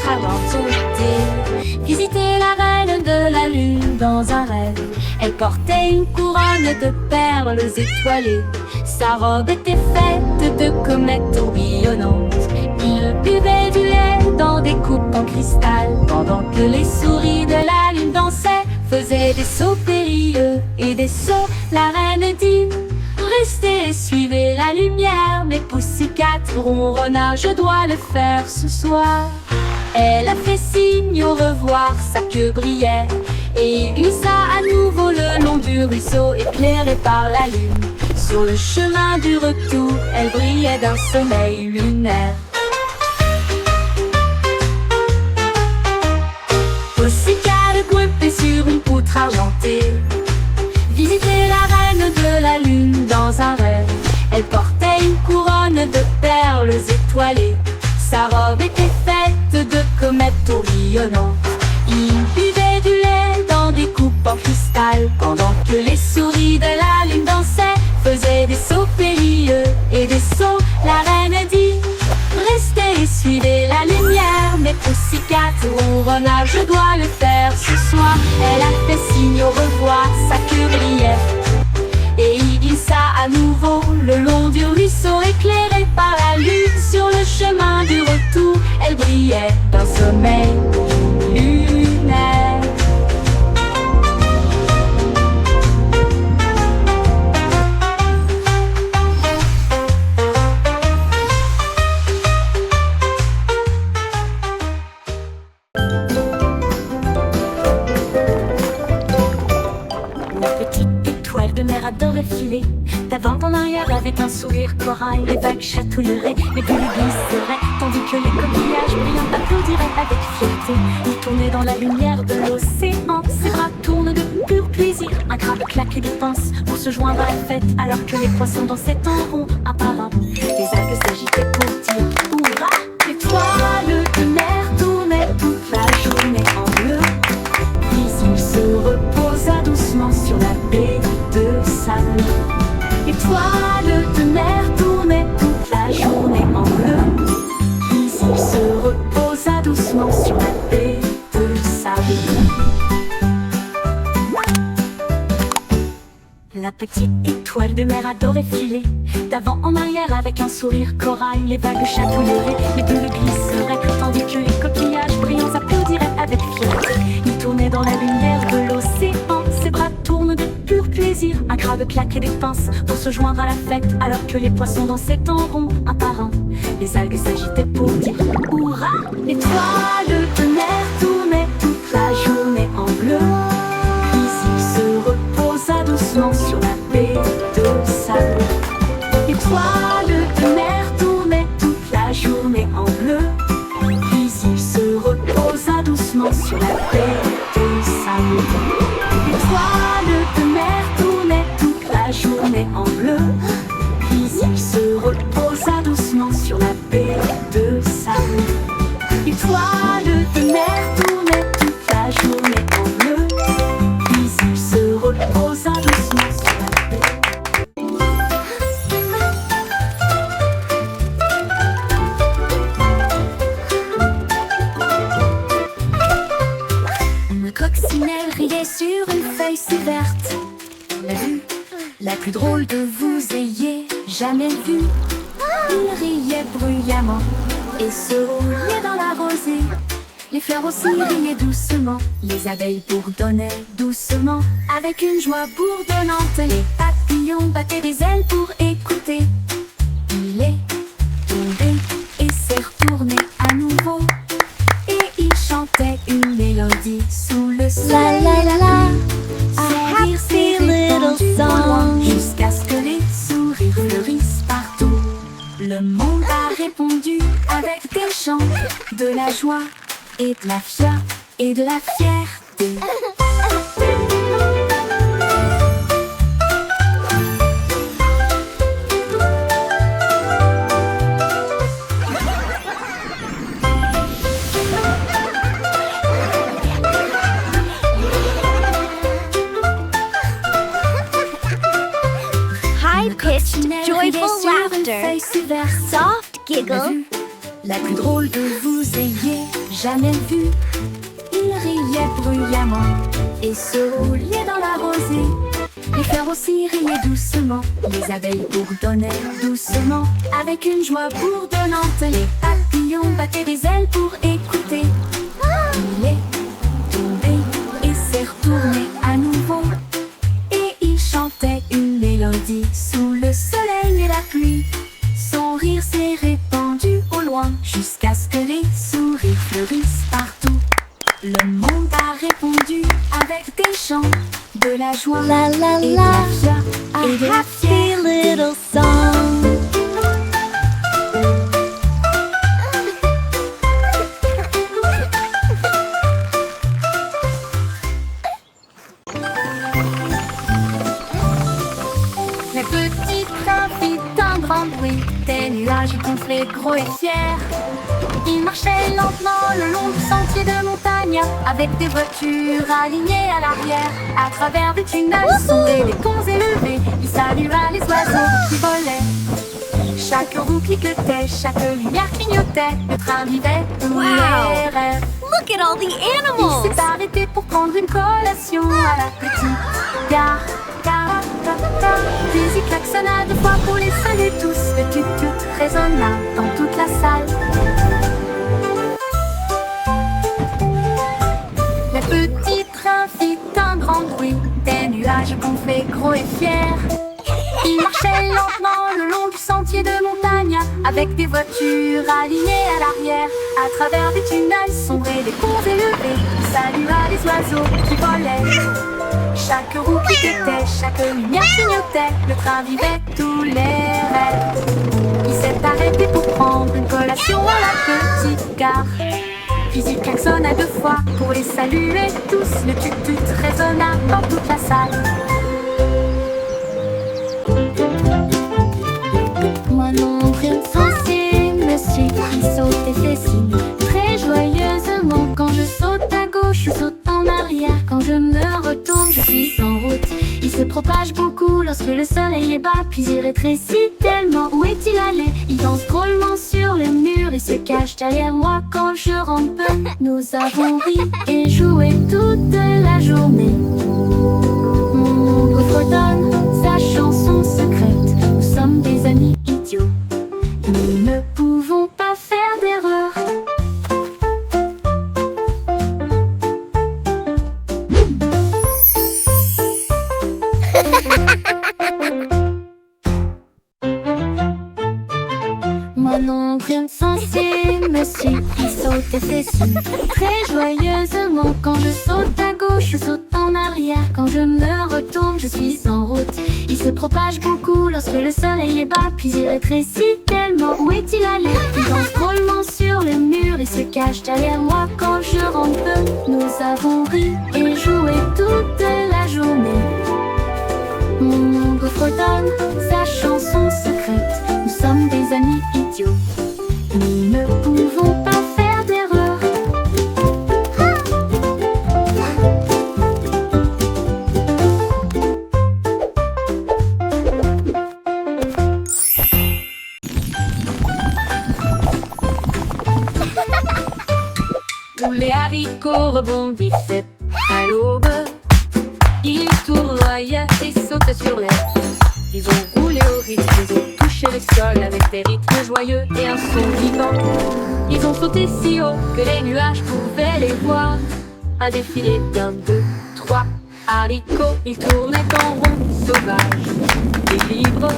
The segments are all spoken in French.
poutre argentée. Visiter la reine de la lune dans un rêve. Elle portait une couronne de perles étoilées. Sa robe était faite de comètes tourbillonnantes. Il buvait du lait dans des coupes en cristal, pendant que les souris de la lune dansaient, faisaient des sauts périlleux et des sauts. La reine dit: restez et suivez la lumière. Mes poussicats ronronna: je dois le faire ce soir. Elle a fait signe au revoir, sa queue brillait, et glissa à nouveau le long du ruisseau éclairé par la lune. Sur le chemin du retour, elle brillait d'un sommeil lunaire. Poussicats grimpait sur une poutre argentée. Visiter la reine de la lune dans un rêve. Elle portait une couronne de perles étoilées. Sa robe était faite de comètes tourbillonnantes. Il buvait du lait dans des coupes en cristal, pendant que les souris de la lune dansaient, faisaient des sauts périlleux et des sauts. La reine dit: restez et suivez la lumière. Mes poussicats ronronna: je dois le faire ce soir. Elle a fait signe au revoir, sa queue brillait, et il glissa à nouveau le long du ruisseau éclairé par la lune. Sur le chemin du retour, elle brillait d'un sommeil lunaire. La petite étoile de mer adorait filer d'avant en arrière avec un sourire corail. Les vagues chatouilleraient, les bulles glisseraient, tandis que les coquillages brillants applaudiraient avec fierté. Il tournait dans la lumière de l'océan, ses bras tournent de pur plaisir. Un crabe claque des pinces pour se joindre à la fête, alors que les poissons dansaient en rond un par un. Les algues s'agitaient pour dire hurrah. L'étoile de mer tournait toute la journée en bleu. Puis il se reposa doucement sur la baie de sable. L'étoile de mer tournait toute la journée en bleu. Puis il se reposa doucement sur la baie de sable. La petite étoile de mer adorait filer d'avant en arrière avec un sourire corail. Les vagues chatouilleraient, les bulles glisseraient, tandis que les coquillages brillants applaudiraient avec fierté. Il tournait dans la lumière de l'océan, ses bras tournent de pur plaisir. Un crabe claquait des pinces pour se joindre à la fête, alors que les poissons dansaient en rond un par un. Les algues s'agitaient pour dire hurrah. L'étoile de mer tournait toute la journée en bleu. Puis il se reposa doucement sur la baie de sable. L'étoile de mer tournait toute la journée en bleu. Puis il se reposa doucement sur la baie de sable. L'étoile de mer tournait toute la journée en bleu. Puis il se reposa doucement sur la baie de sable. L'étoile de mer tournait toute la journée en bleu. Puis il se reposa doucement sur la baie. Une coccinelle riait sur une feuille si verte. La vue la plus drôle que vous ayez jamais vue. Il riait bruyamment et se roulait dans la rosée. Les fleurs aussi riaient doucement, les abeilles bourdonnaient doucement, avec une joie bourdonnante. Les papillons battaient des ailes pour écouter. Il est tombé et s'est retourné à nouveau, et il chantait une mélodie sous le soleil. La la la la, a happy little song, jusqu'à ce que les sourires fleurissent partout. Le monde a répondu avec des chants, de la joie et de la fierté. High-pitched, joyful laughter, soft giggle. La plus drôle que vous ayez jamais vu. Il riait bruyamment et se roulait dans la rosée. Les fleurs aussi riaient doucement, les abeilles bourdonnaient doucement. Avec une joie bourdonnante, les papillons battaient des ailes pour écouter. Il est tombé et s'est retourné à nouveau. Et il chantait une mélodie sous le soleil et la pluie. Son rire s'est répandu au loin jusqu'à ce que les sourires fleurissent partout. Le monde a répondu avec des chants, de la joie La la et de la, la joie a et de la happy little song. Les petits trains firent un grand bruit, des nuages gonflés gros et fiers. Ils marchaient lentement le long du sentier de montagne, avec des voitures alignées à l'arrière. À travers des tunnels sombres, des ponts élevés, il salua les oiseaux qui volaient. Chaque roue cliquetait, chaque lumière clignotait, le train vivait tous Wow. les rêves. Look at all the Il animals. s'est arrêté pour prendre une collation à la petite gare. Puis il klaxonna 2 fois pour les saluer tous. Le tut-tut résonna dans toute la salle. Le petit train fit un grand bruit, des nuages gonflés gros et fiers. Il marchait lentement le long du sentier de montagne, avec des voitures alignées à l'arrière. À travers des tunnels sombres et des ponts élevés, il salua les oiseaux qui volaient. Chaque roue cliquetait, chaque lumière clignotait, le train vivait tous les rêves. Il s'est arrêté pour prendre une collation à la petite gare. Puis il klaxonna 2 fois pour les saluer tous. Le tut-tut résonna dans toute la salle. Moi non, rien de sensé, monsieur qui saute et fait signe très joyeusement. Quand je saute à gauche, je saute en arrière. Quand je me retourne, je suis en route. Il se propage beaucoup lorsque le soleil est bas, puis il rétrécit tellement. Où est-il allé? Il danse drôlement sur les murs et se cache derrière moi quand je rentre peu. Nous avons ri et joué toute la journée. Mon oncle fredonne sa chanson secrète. Nous sommes des amis idiots. Nous ne pouvons pas faire d'erreur. Moi non, rien de sensé, monsieur qui saute et fait signe très joyeusement. Quand je saute à gauche, je saute en arrière. Quand je me retourne, je suis en route. Il se propage beaucoup lorsque le soleil est bas, puis il rétrécit tellement. Où est-il allé? Il danse drôlement sur les murs et se cache derrière moi quand je rentre peu. Nous avons ri et joué toute la journée. Mon oncle fredonne sa chanson secrète. Nous sommes des amis idiots. Nous ne pouvons pas faire d'erreur. Tous les haricots rebondissaient à l'aube. Ils tournoyaient et sautaient sur l'air. Ils ont roulé au rythme, ils ont touché le sol avec des rythmes joyeux et un son vivant. Ils ont sauté si haut que les nuages pouvaient les voir. Un défilé d'1, 2, 3 haricots. Ils tournaient en rond, sauvages et libres.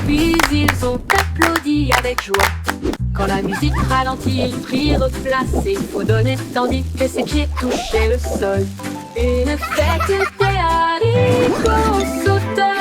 Puis ils ont applaudi avec joie. Quand la musique ralentit, ils prirent place et fredonnaient tandis que ses pieds touchaient le sol. Une fête des haricots sauteurs.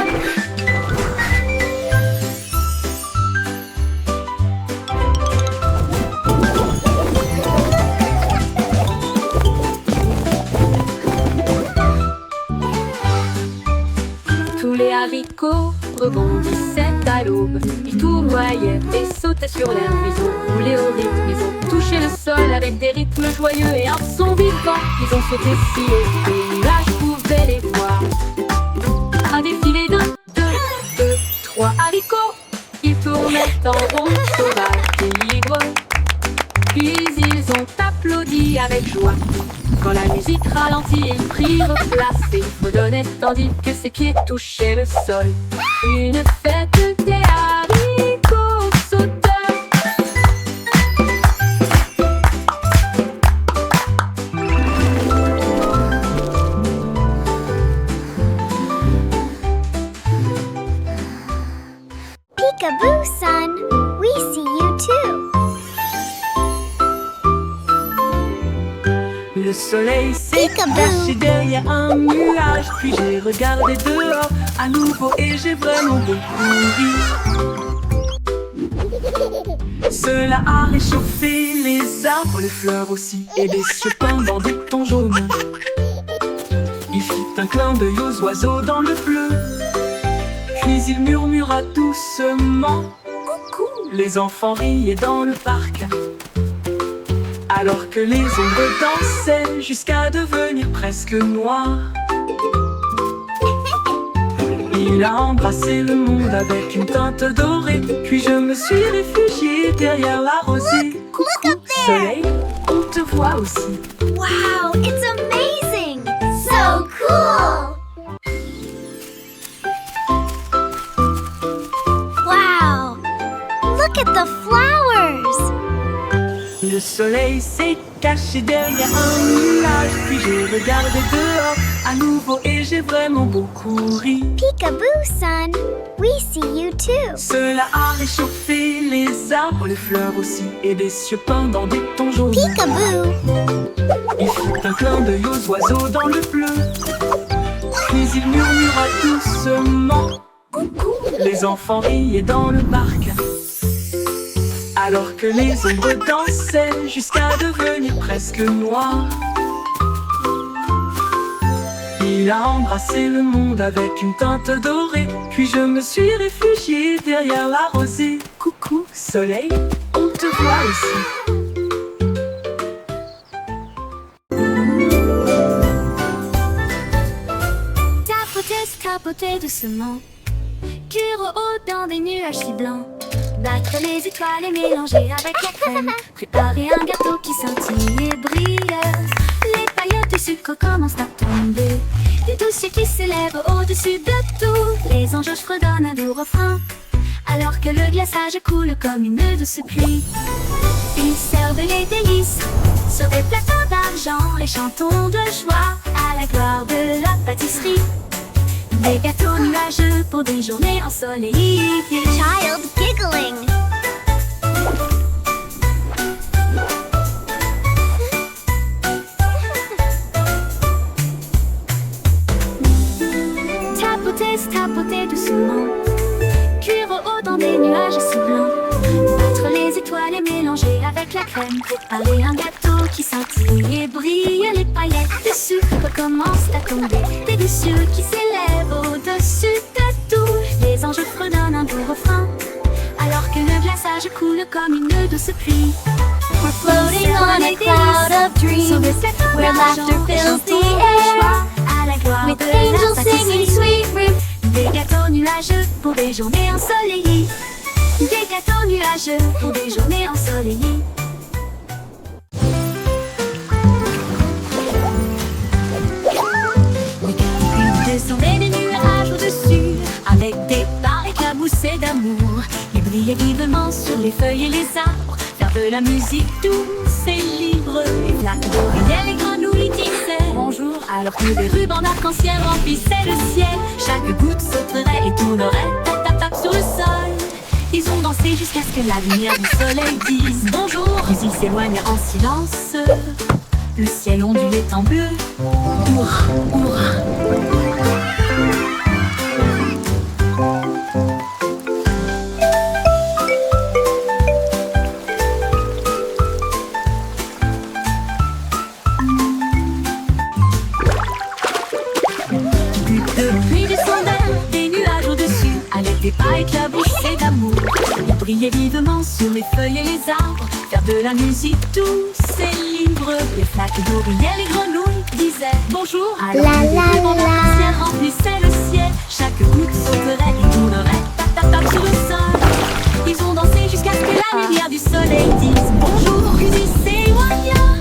Tous les haricots rebondissaient à l'aube. Ils tournoyaient et sautaient sur l'herbe. Ils ont roulé au rythme, ils ont touché le sol avec des rythmes joyeux et un son vivant. Ils ont sauté si haut que les nuages pouvaient les voir. Un défilé d'1, 2, 3 haricots. Ils tournaient en rond, sauvages et libres. Puis ils ont tapé applaudit avec joie. Quand la musique ralentit, il prit place et fredonnait tandis que ses pieds touchaient le sol. Une fête des haricots sauteurs. Peekaboo, son. We see you too. Le soleil s'est Peekaboo. caché derrière un nuage. Puis j'ai regardé dehors à nouveau et j'ai vraiment beaucoup ri. Cela a réchauffé les arbres, les fleurs aussi, et des cieux pendant des tons jaunes. Il fit un clin d'œil aux oiseaux dans le bleu. Puis il murmura doucement coucou. Les enfants riaient dans le parc, alors que les ombres dansaient jusqu'à devenir presque noires. Il a embrassé le monde avec une teinte dorée. Puis je me suis réfugiée derrière la rosée. Look up there. Soleil, on te voit aussi. Wow, it's amazing. So cool. Wow. Look at the flowers. Le soleil s'est caché derrière un nuage. Puis j'ai regardé dehors à nouveau et j'ai vraiment beaucoup ri. Peekaboo, son. We see you too. Cela a réchauffé les arbres, les fleurs aussi, et des cieux pendant des tons jaunes. Peekaboo. Il fit un clin d'œil aux oiseaux dans le bleu. Puis il murmura doucement coucou. Les enfants riaient dans le parc, alors que les ombres dansaient jusqu'à devenir presque noires. Il a embrassé le monde avec une teinte dorée. Puis je me suis réfugiée derrière la rosée. Coucou, soleil, on te voit aussi. Tapoter doucement, cuire au haut dans des nuages si blancs. Battre les étoiles et mélanger avec la crème. Préparer un gâteau qui scintille et brille. Les paillettes du sucre commencent à tomber. Des dossiers qui s'élèvent au-dessus de tout. Les anges fredonnent un doux refrain, alors que le glaçage coule comme une douce pluie. Ils servent les délices sur des plateaux d'argent et chantons de joie à la gloire de la pâtisserie. Des gâteaux nuageux pour des journées ensoleillées. Child giggling. Tapoter doucement, cuire au haut dans des nuages si blancs. Battre les étoiles et mélanger avec la crème. Préparer un gâteau qui scintille et brille. Les paillettes de sucre commencent à tomber. Des deux cieux qui s'élèvent au-dessus de tout. Les anges fredonnent un doux refrain, alors que le glaçage coule comme une douce pluie. We're floating on a cloud of dreams, where laughter fills the air, with angels singing sweet rhythms. Des gâteaux nuageux pour des journées ensoleillées. Des gâteaux nuageux pour des journées ensoleillées. Les gâteaux descendaient des nuages au-dessus, avec des pas éclaboussés d'amour. Ils brillaient vivement sur les feuilles et les arbres, faire de la musique douce et libre. Les flaques d'oreillers, les grenouilles disaient bonjour, alors que des rubans d'arc-en-ciel remplissaient le ciel. Chaque goutte sauterait et tournerait, tap tap tap sur le sol. Ils ont dansé jusqu'à ce que la lumière du soleil dise bonjour. Puis ils s'éloignèrent en silence. Le ciel ondulait en bleu. Hurrah, hurrah. Depuis descendaient des nuages au-dessus, avec des pas éclaboussés d'amour. Ils brillaient vivement sur les feuilles et les arbres, faire de la musique douce et libre. Les flaques d'oreillers, les grenouilles disaient bonjour. Alors La, que des la, rubans la. d'arc-en-ciel remplissaient le ciel. Chaque goutte sauterait et tournerait, tap tap tap sur le sol. Ils ont dansé jusqu'à ce que la lumière du soleil dise bonjour. Puis ils s'éloignèrent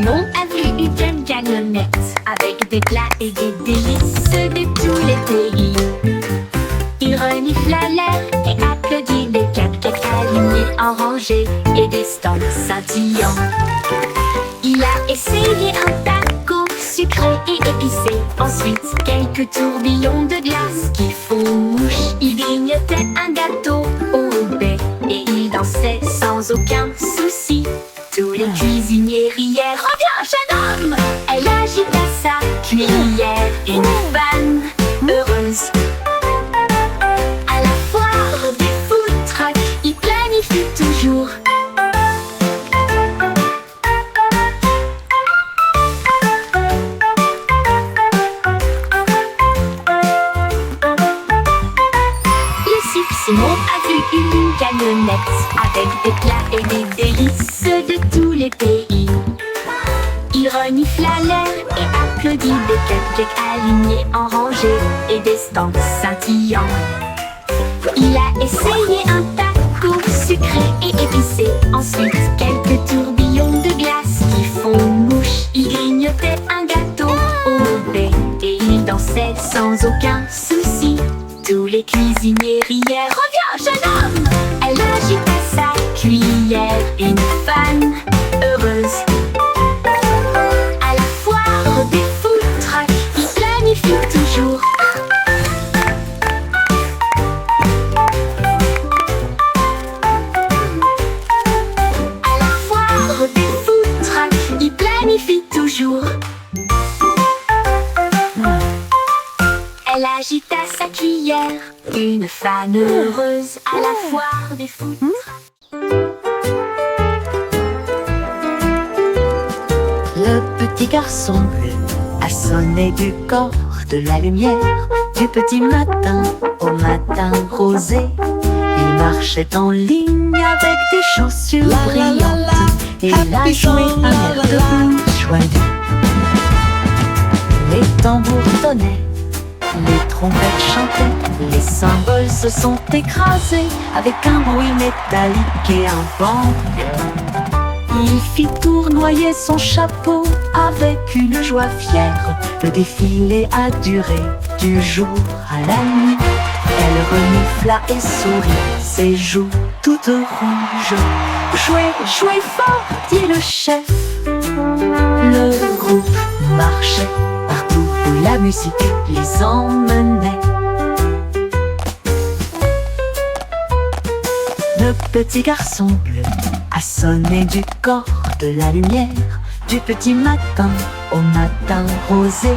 Simon a vu une camionnette avec des plats et des délices de tous les pays. Il renifle l'air et applaudit des cupcakes alignés en rangée et des stands scintillants. Il a essayé un taco sucré et épicé. Ensuite, quelques tourbillons de glace qui font mouche. Il grignotait un gâteau au lait et il dansait sans aucun souci. Tous les cuisiniers rièrent. Reviens, jeune homme! Elle agita sa cuillère. Une fan heureuse. À la foire des food trucks, il planifie toujours. Simon a vu une camionnette avec des plats et des délices de tous les pays. Il renifla l'air et applaudit des cupcakes alignés en rangée et des stands scintillants. Il a essayé un taco sucré et épicé. Ensuite, quelques tourbillons de glace qui font mouche. Il grignotait un gâteau au lait et il dansait sans aucun souci. Tous les cuisiniers rièrent. Reviens, jeune homme! Elle agita sa cuillère. Une fan heureuse. À la foire des food trucks, il planifie toujours. À la foire des food trucks, il planifie toujours. Elle agita sa cuillère, une fan heureuse à la foire des food trucks. Le petit garçon bleu a sonné du corps de la lumière. Du petit matin au matin rosé, il marchait en ligne avec des chaussures brillantes. Et il a joué un air de blues joyeux. Les tambours tonnaient, les trompettes chantaient, les symboles se sont écrasés avec un bruit métallique et un bang. Il fit tournoyer son chapeau avec une joie fière. Le défilé a duré du jour à la nuit. Elle renifla et sourit, ses joues toutes rouges. Jouez, jouez fort, dit le chef. Le groupe marchait partout où la musique les emmenait. Le petit garçon bleu a sonné du corps de la lumière. Du petit matin au matin rosé,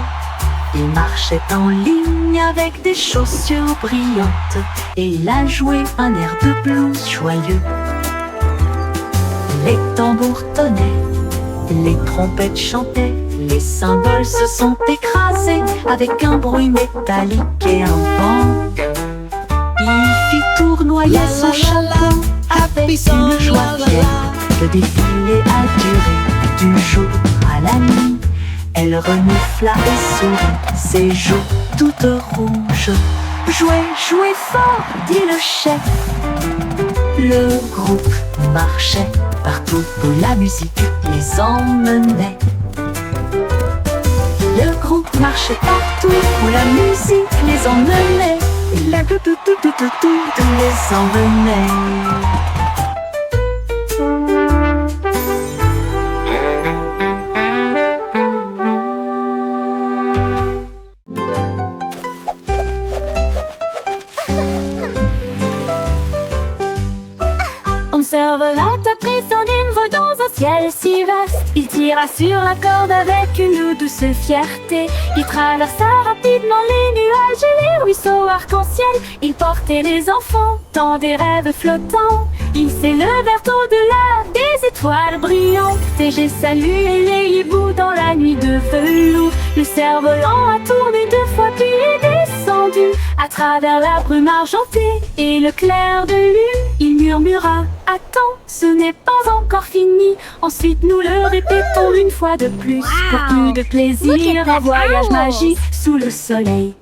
il marchait en ligne avec des chaussures brillantes. Et il a joué un air de blues joyeux. Les tambours tonnaient, les trompettes chantaient, les symboles se sont écrasés avec un bruit métallique et un bang. Il fit tournoyer son chapeau avec une joie fière. Le défilé a duré du jour à la nuit. Elle renifla et sourit, ses joues toutes rouges. Jouez, jouez fort, dit le chef. Le groupe marchait partout où la musique les emmenait. Le groupe marchait partout où la musique les emmenait. Et la tout les emmenait. Serveur a pris son niveau dans un ciel si vaste. Il tira sur la corde avec une douce fierté. Il traversa rapidement les nuages et les ruisseaux arc-en-ciel. Il portait les enfants dans des rêves flottants. Il s'élevèrent au-delà des étoiles brillantes. TG saluait les hiboux dans la nuit de velours. Le cerf-volant a tourné 2 fois puis est descendu à travers la brume argentée et le clair de lune. Il murmura: attends, ce n'est pas encore fini. Ensuite nous le répétons une fois de plus. Pour plus de plaisir, un voyage magique sous le soleil.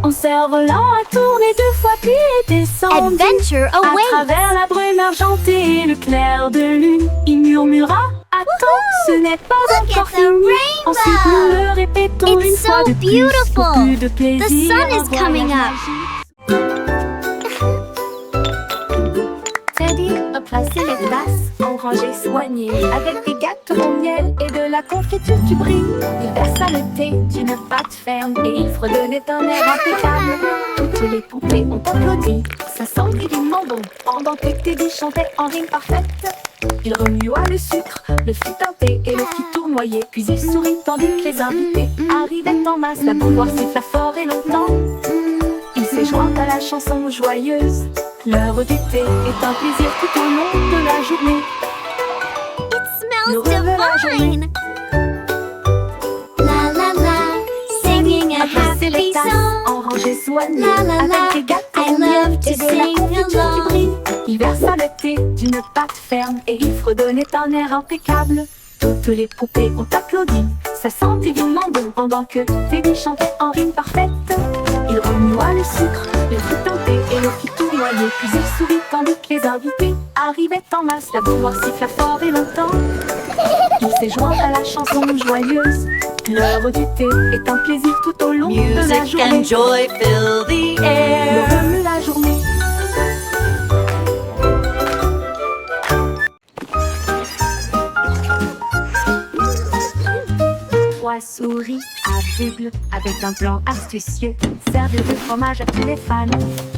En cerf-volant à tourner 2 fois puis est descendu. Adventure À awaits. travers la brume argentée et le clair de lune, il murmura attends, ce n'est pas Look encore at the fini. Ensuite nous rainbow. le répétons It's une so fois de plus. beautiful. Pour plus de plaisir, The sun is un voyage coming up. magique. Teddy a placé les tasses en rangée soignée, avec des gâteaux au miel et de la confiture du brie. Il versa le thé d'une pâte ferme et il fredonnait un air impeccable. Toutes les poupées ont applaudi, ça sent divinement bon, pendant que Teddy chantait en rime parfaite. Il remua le sucre, le fit teinter et le fit tournoyer. Puis il sourit tandis que les invités arrivaient en masse. La bouilloire siffla fort et longtemps. Il s'est joint à la chanson joyeuse. L'heure du thé est un plaisir tout au long de la journée. It Nous smells revenons la journée. divine. La la la, singing a Passer les happy tasses song. en rangée soignée, La la la, avec des gâteaux I au miel love to et de la sing confiture qui along. brille. Il versa le thé d'une pâte ferme et il fredonnait un air impeccable. Toutes les poupées ont applaudi, ça sent divinement bon, pendant que Teddy chantait en rime parfaite. Il remua le sucre, le fit teinter et le fit tournoyer. Puis il sourit tandis que les invités arrivaient en masse. La bouilloire siffla fort et longtemps. Il s'est joint à la chanson joyeuse. L'heure du thé est un plaisir tout au long de la Music journée. and joy fill the Nous air. revenons la journée. Trois souris aveugles avec un plan astucieux servent de fromage à tous les fans.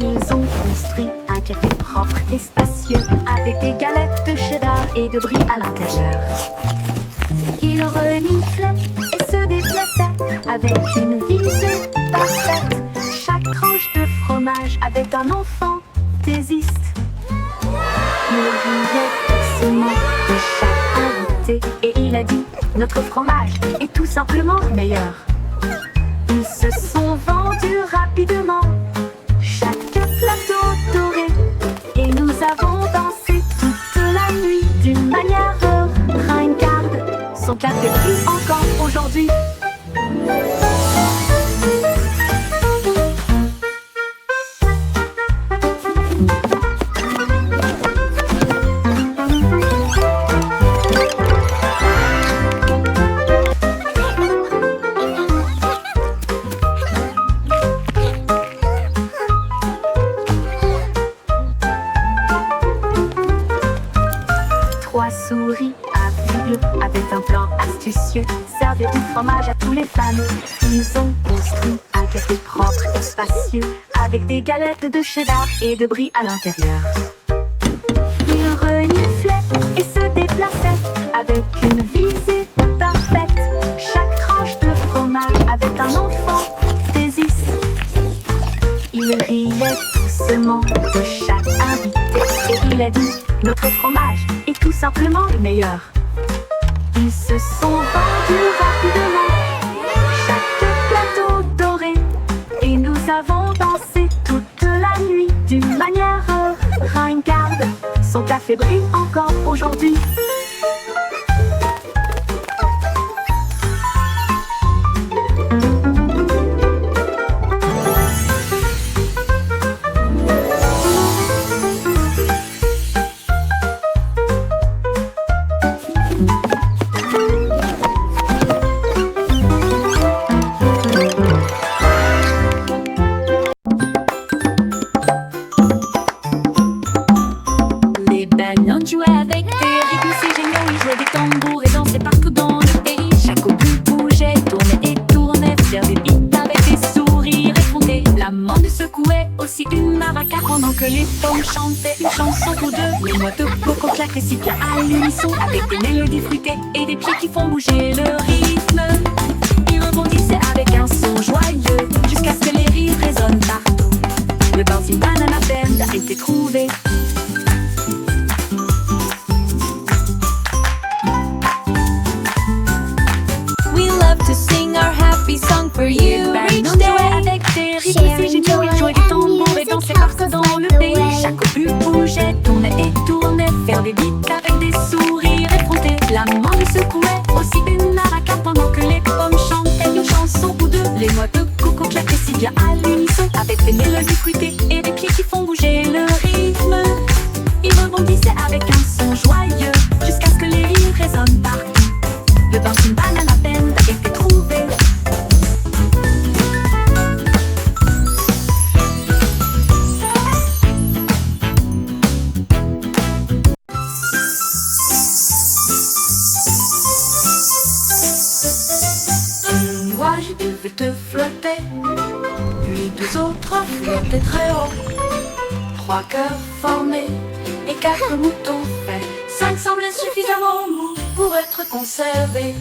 Ils ont construit un café propre et spacieux avec des galettes de cheddar et de brie à l'intérieur. Ils reniflaient et se déplaçaient avec une vis parfaite. Chaque tranche de fromage avait un enfant fantaisiste. Il riait doucement de chaque invité et il a dit notre fromage est tout simplement meilleur. Ils se sont vendus rapidement, chaque plateau doré, et nous avons dansé toute la nuit d'une manière ringarde. Son café brille encore aujourd'hui. Trois souris aveugles avec un plan astucieux servaient du fromage à tous les fans. Ils ont construit un café propre et spacieux avec des galettes de cheddar et de brie à l'intérieur. Ils reniflaient et se déplaçaient avec une visée parfaite. Chaque tranche de fromage avait un enfant fantaisiste. Il riait doucement de chaque invité et il a dit notre fromage est tout simplement le meilleur. Ils se sont vendus rapidement, chaque plateau doré, et nous avons dansé toute la nuit d'une manière ringarde. Son café brille encore aujourd'hui. Les bananes jouaient avec des rythmes si géniaux. Ils jouaient des tambours et dansaient partout dans le pays. Chaque obus bougeait, tournait et tournait, faire des beats avec des sourires effrontés. La manne secouait aussi une maraca pendant que les pommes chantaient une chanson pour deux. Les noix de coco claquaient si bien à l'unisson avec des mélodies fruitées et des pieds qui font bouger le rythme. Ils rebondissaient avec un son joyeux jusqu'à ce que les rires résonnent partout. Le Bouncing Banana Band a été trouvé. We love to sing our happy song for you each Bananes jouaient day. avec des rythmes si géniaux. Ils jouaient des tambours et dansaient partout dans le pays. Chaque obus bougeait, tournait et tournait, faire des beats avec des sourires effrontés. La manne secouait aussi une maraca pendant que les pommes chantaient une chanson ou deux. Les noix de coco claquaient si bien à l'unisson des mélodies fruitées et des pieds qui font bouger le rythme. Ils rebondissaient avec un son joyeux jusqu'à ce que les rires résonnent partout. Le bain d'une banane à peine a été trouvé. Un nuage devait te flotter, puis deux autres flottaient très haut. 3 cœurs formés et 4 moutons faits. 5 semblaient suffisamment mous pour être conservés.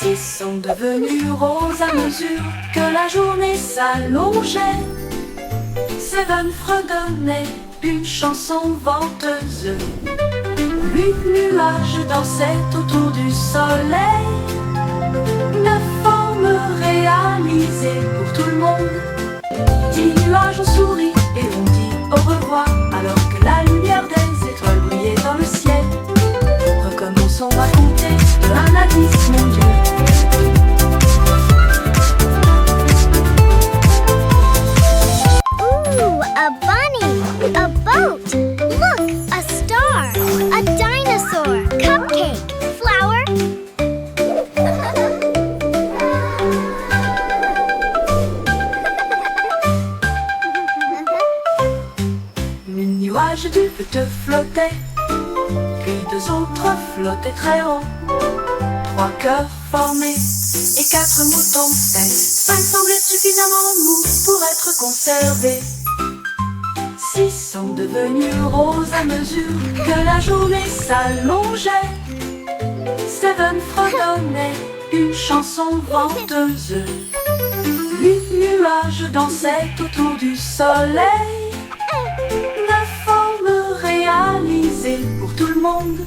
6 sont devenus roses à mesure que la journée s'allongeait. 7 fredonnaient une chanson venteuse. 8 nuages dansaient autour du soleil. 9 formes réalisées pour tout le monde. 10 nuages ont souri et ont dit au revoir alors que la lumière des étoiles brillait dans le ciel. Recommençons à compter de 1 à 10, mon Dieu. Ooh, a bunny, a boat. Look, a star, a dinosaur, cupcake, flower. Le nuage du feu te flottait, puis 2 autres flottaient très haut. 3 cœurs formés et 4 moutons faits. 5 semblaient suffisamment mous pour être conservés. 6 sont devenus roses à mesure que la journée s'allongeait. 7 fredonnaient une chanson venteuse. 8 nuages dansaient autour du soleil. 9 formes réalisées pour tout le monde.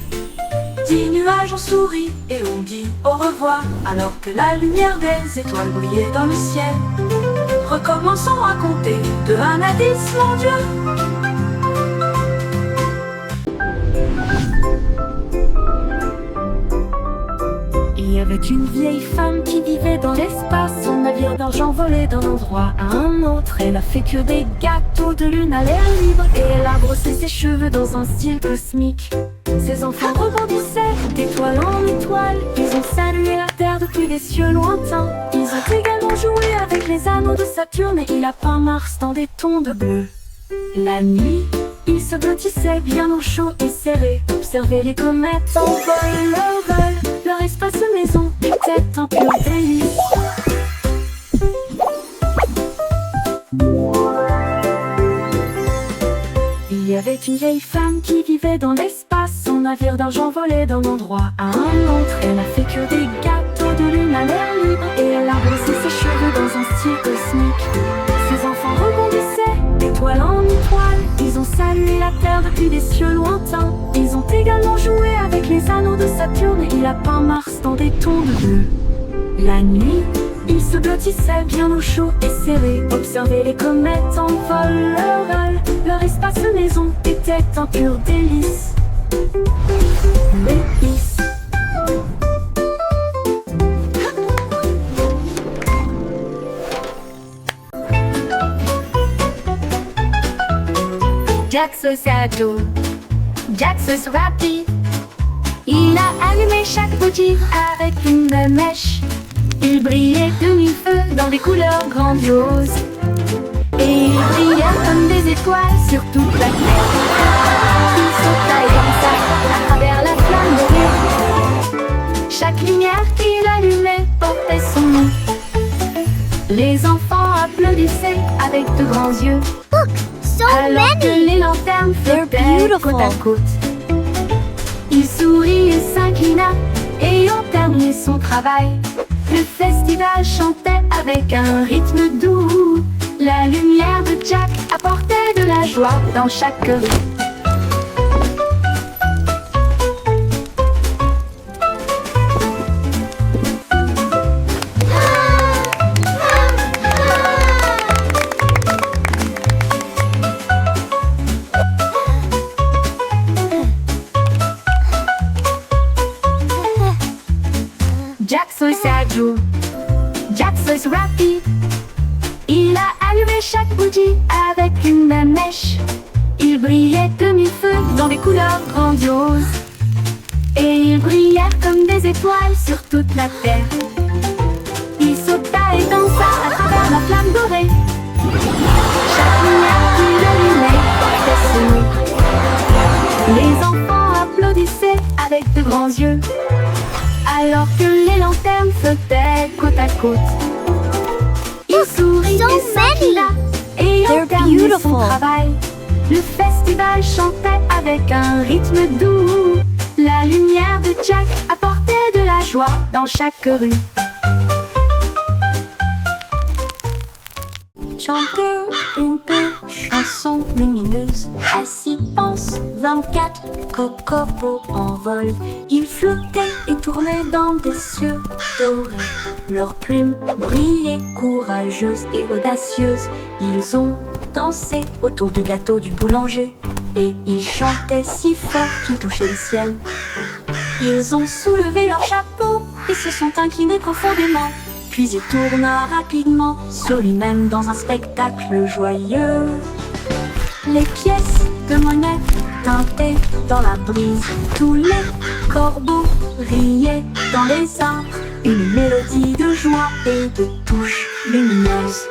10 nuages ont souri et ont dit au revoir alors que la lumière des étoiles brillait dans le ciel. Recommençons à compter de 1 à 10, mon Dieu. Il y avait une vieille femme qui vivait dans l'espace. Son navire d'argent volait d'un endroit à un autre. Elle a fait que des gâteaux de lune à l'air libre et elle a brossé ses cheveux dans un style cosmique. Ses enfants rebondissaient d'étoile en étoile. Ils ont salué la terre depuis des cieux lointains. Ils ont également joué avec les anneaux de Saturne et il a peint Mars dans des tons de bleu. La nuit, ils se blottissaient bien au chaud et serrés. Observaient les comètes en vol. Leur espace maison était un pur délice. Il y avait une vieille femme qui vivait dans l'espace. Son navire d'argent volait d'un endroit à un autre. Elle a fait que des gâteaux de lune à l'air libre et elle a brossé ses cheveux dans un style cosmique. Ses enfants rebondissaient d'étoile en étoile. Ils ont salué la terre depuis des cieux lointains. Ils ont également joué avec les anneaux de Saturne et il a peint Mars dans des tons de bleu. La nuit, ils se blottissaient bien au chaud et serrés. Observaient les comètes en vol. Leur espace maison était un pur délice. Délice. Jack se Sadio, Jack se rapide. Il a allumé chaque bougie avec une mèche. Il brillait de mille feux dans des couleurs grandioses. Et il brillait comme des étoiles sur toute la terre. Il sauta comme ça à travers la flamme dorée. Chaque lumière qu'il allumait portait son nom. Les enfants applaudissaient avec de grands yeux. Look, so Alors que many. les lanternes They're flottaient beautiful. côte à côte. Il sourit et s'inclina, ayant terminé son travail. Le festival chantait avec un rythme doux. La lumière de Jack apportait de la joie dans chaque rue. Jack se Sadio, Jack se rapide. Il a allumé chaque bougie avec une même mèche. Ils brillaient de mille feux dans des couleurs grandioses. Et ils brillèrent comme des étoiles sur toute la terre. Il sauta et dansa à travers la flamme dorée. Chaque lumière qui l'allumait portait son nom. Les enfants applaudissaient avec de grands yeux, alors que les lanternes flottaient côte à côte. Ils sourient So et s'inclinaient et They're ont terminé son beautiful. travail. Le festival chantait avec un rythme doux. La lumière de Jack apportait de la joie dans chaque rue. Chanter une belle chanson lumineuse. Assis pense 24 cocopos en vol. Ils flottaient et tournaient dans des cieux dorés. Leurs plumes brillaient courageuses et audacieuses. Ils ont dansé autour du gâteau du boulanger. Et ils chantaient si fort qu'ils touchaient le ciel. Ils ont soulevé leur chapeau et se sont inclinés profondément. Puis il tourna rapidement sur lui-même dans un spectacle joyeux. Les pièces de monnaie tintaient dans la brise. Tous les corbeaux riaient dans les arbres. Une mélodie de joie et de touches lumineuses.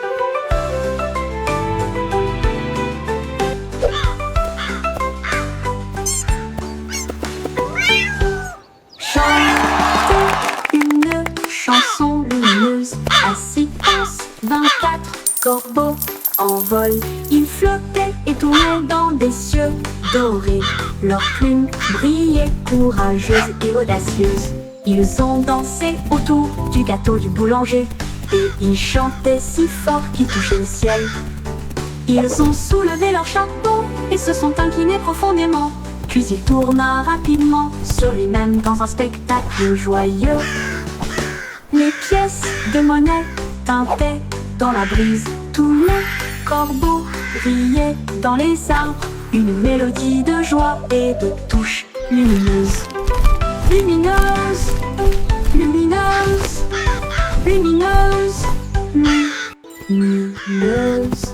Chanter une chanson lumineuse. Assis pense 24 corbeaux en vol. Ils flottaient et tournaient dans des cieux dorés. Leurs plumes brillaient courageuses et audacieuses. Ils ont dansé autour du gâteau du boulanger. Et ils chantaient si fort qu'ils touchaient le ciel. Ils ont soulevé leur chapeau et se sont inclinés profondément. Puis il tourna rapidement sur lui-même dans un spectacle joyeux. Les pièces de monnaie tintaient dans la brise. Tous les corbeaux riaient dans les arbres. Une mélodie de joie et de touches lumineuses. Lumineuse, lumineuse, lumineuse, lumineuse, lumineuse.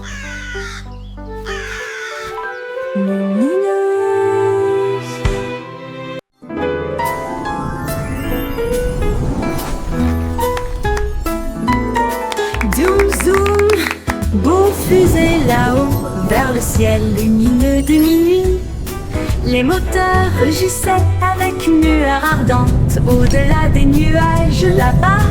Zoom, zoom, beau fusée là-haut, vers le ciel lumineux de minuit. Les moteurs rugissaient avec une lueur ardente. Au-delà des nuages là-bas,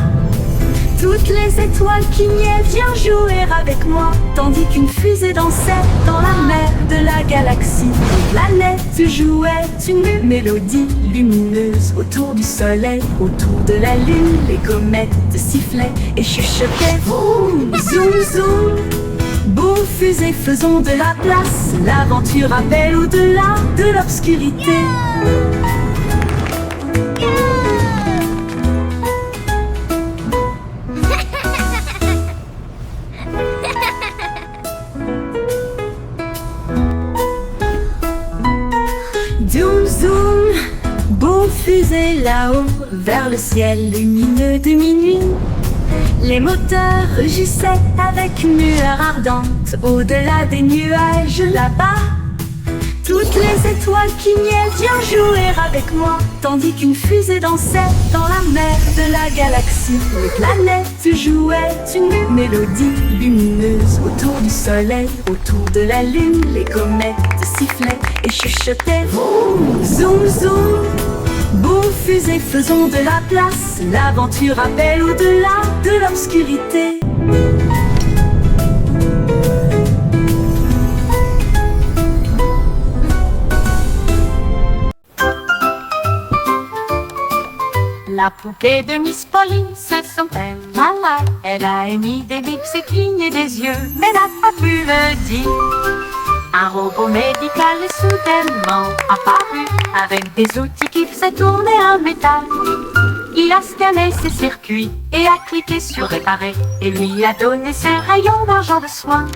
toutes les étoiles clignaient. Viens jouer avec moi, tandis qu'une fusée dansait dans la mer de la galaxie. Les planètes jouaient une mélodie lumineuse autour du soleil, autour de la lune. Les comètes sifflaient et chuchotaient. Vroom, zoom, zoom. Beau fusée, faisons de la place. L'aventure appelle au-delà de l'obscurité. Zoom, zoom, beau fusée là-haut, vers le ciel lumineux de minuit. Les moteurs rugissaient avec une lueur ardente. Au-delà des nuages là-bas, toutes les étoiles clignaient. Viens jouer avec moi, tandis qu'une fusée dansait dans la mer de la galaxie. Les planètes jouaient une mélodie lumineuse autour du soleil, autour de la lune. Les comètes sifflaient et chuchotaient. Vroom, zoom, zoom. Beau fusée, faisons de la place. L'aventure appelle au-delà de l'obscurité. La poupée de Miss Pauline se sentait malade. Elle a émis des bips et cligné des yeux, mais n'a pas pu le dire. Un robot médical est soudainement apparu, avec des outils qui faisaient tourner un métal. Il a scanné ses circuits et a cliqué sur réparer, et lui a donné ses rayons d'argent de soin.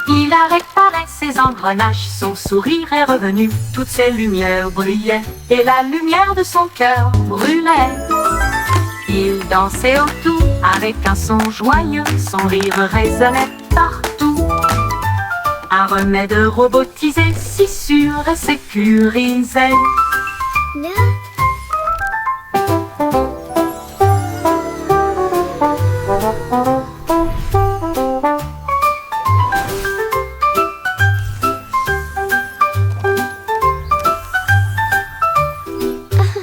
Il a réparé ses engrenages, son sourire est revenu. Toutes ses lumières brillaient, et la lumière de son cœur brûlait. Il dansait autour avec un son joyeux, son rire résonnait partout. Un remède robotisé, si sûr et sécurisé.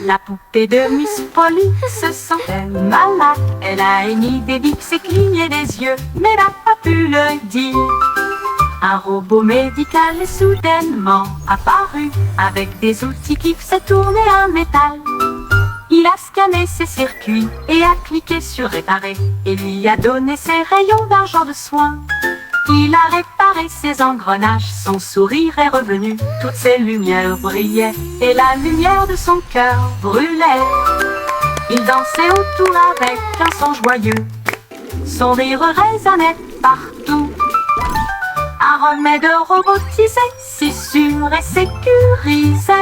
La poupée de Miss Polly se sentait malade. Elle a émis des bips et cligné des yeux, mais n'a pas pu le dire. Un robot médical est soudainement apparu, avec des outils qui faisaient tourner un métal. Il a scanné ses circuits et a cliqué sur réparer, et lui a donné ses rayons d'argent de soin. Il a réparé ses engrenages, son sourire est revenu, toutes ses lumières brillaient, et la lumière de son cœur brûlait. Il dansait autour avec un son joyeux, son rire résonnait partout. Un remède robotisé, si sûr et sécurisé.